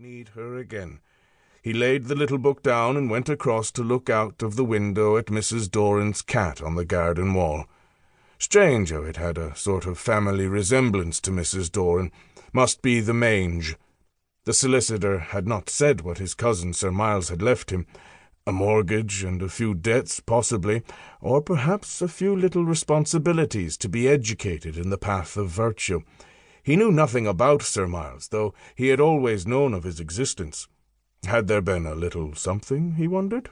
meet her again. He laid the little book down and went across to look out of the window at Mrs. Doran's cat on the garden wall. Strange how it had a sort of family resemblance to Mrs. Doran. Must be the mange. The solicitor had not said what his cousin Sir Miles had left him. A mortgage and a few debts, possibly, or perhaps a few little responsibilities to be educated in the path of virtue. He knew nothing about Sir Miles, though he had always known of his existence. Had there been a little something, he wondered?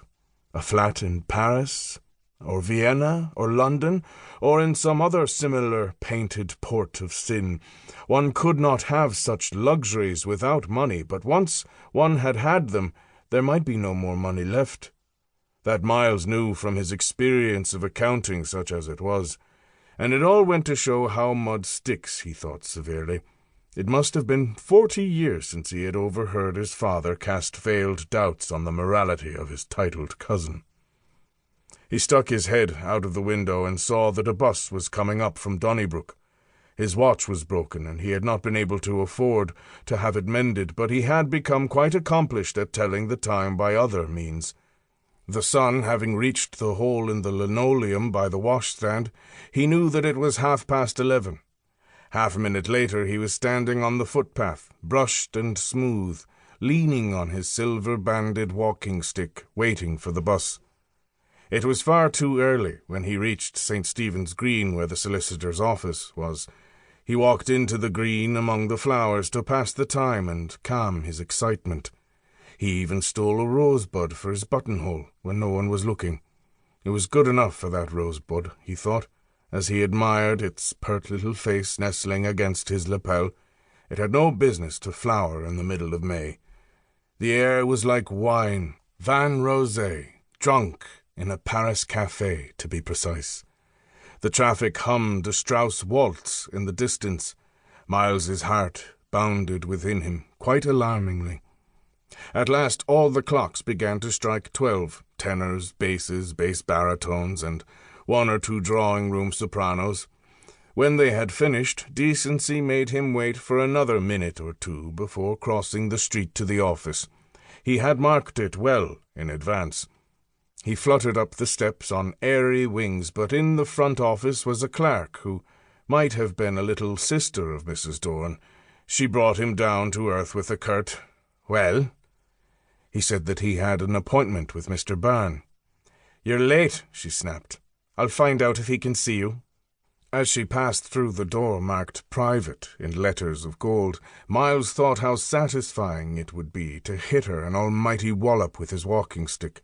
A flat in Paris, or Vienna, or London, or in some other similar painted port of sin. One could not have such luxuries without money, but once one had had them, there might be no more money left. That Miles knew from his experience of accounting, such as it was. And it all went to show how mud sticks, he thought severely. It must have been 40 years since he had overheard his father cast veiled doubts on the morality of his titled cousin. He stuck his head out of the window and saw that a bus was coming up from Donnybrook. His watch was broken, and he had not been able to afford to have it mended, but he had become quite accomplished at telling the time by other means. The sun having reached the hole in the linoleum by the washstand, he knew that it was 11:30. Half a minute later he was standing on the footpath, brushed and smooth, leaning on his silver-banded walking-stick, waiting for the bus. It was far too early when he reached St. Stephen's Green, where the solicitor's office was. He walked into the green among the flowers to pass the time and calm his excitement. He even stole a rosebud for his buttonhole when no one was looking. It was good enough for that rosebud, he thought, as he admired its pert little face nestling against his lapel. It had no business to flower in the middle of May. The air was like wine, vin rosé, drunk in a Paris café, to be precise. The traffic hummed a Strauss waltz in the distance. Miles's heart bounded within him, quite alarmingly. At last all the clocks began to strike 12, tenors, basses, bass baritones, and one or two drawing-room sopranos. When they had finished, decency made him wait for another minute or two before crossing the street to the office. He had marked it well in advance. He fluttered up the steps on airy wings, but in the front office was a clerk who might have been a little sister of Mrs. Doran. She brought him down to earth with a curt, "Well?" He said that he had an appointment with Mr. Byrne. "You're late," she snapped. "I'll find out if he can see you." As she passed through the door marked "Private" in letters of gold, Miles thought how satisfying it would be to hit her an almighty wallop with his walking-stick.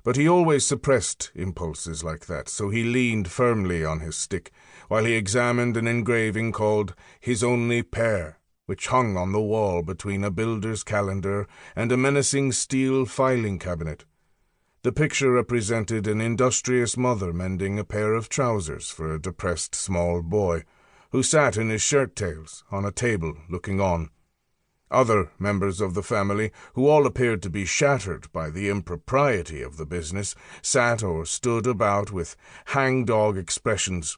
But he always suppressed impulses like that, so he leaned firmly on his stick, while he examined an engraving called "His Only Pair," which hung on the wall between a builder's calendar and a menacing steel filing cabinet. The picture represented an industrious mother mending a pair of trousers for a depressed small boy, who sat in his shirt-tails on a table looking on. Other members of the family, who all appeared to be shattered by the impropriety of the business, sat or stood about with hang-dog expressions.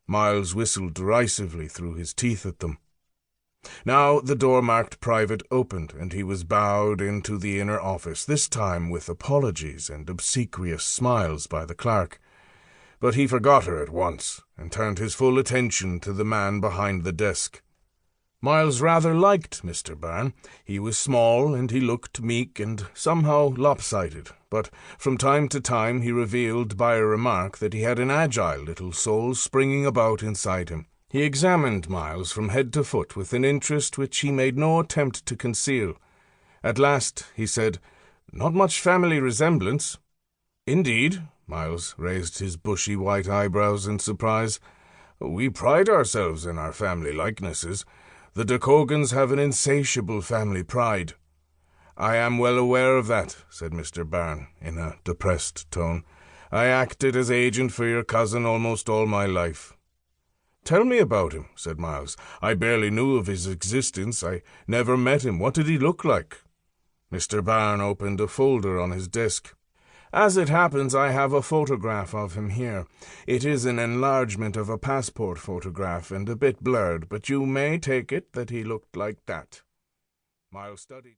Miles whistled derisively through his teeth at them. Now the door marked "Private" opened, and he was bowed into the inner office, this time with apologies and obsequious smiles by the clerk. But he forgot her at once, and turned his full attention to the man behind the desk. Miles rather liked Mr. Byrne. He was small, and he looked meek and somehow lopsided, but from time to time he revealed by a remark that he had an agile little soul springing about inside him. He examined Miles from head to foot with an interest which he made no attempt to conceal. At last he said, "Not much family resemblance." "Indeed?" Miles raised his bushy white eyebrows in surprise. "We pride ourselves in our family likenesses. The de Cogans have an insatiable family pride." "I am well aware of that," said Mr. Byrne, in a depressed tone. "I acted as agent for your cousin almost all my life." "Tell me about him," said Miles. "I barely knew of his existence. I never met him. What did he look like?" Mr. Byrne opened a folder on his desk. "As it happens, I have a photograph of him here. It is an enlargement of a passport photograph and a bit blurred, but you may take it that he looked like that." Miles studied.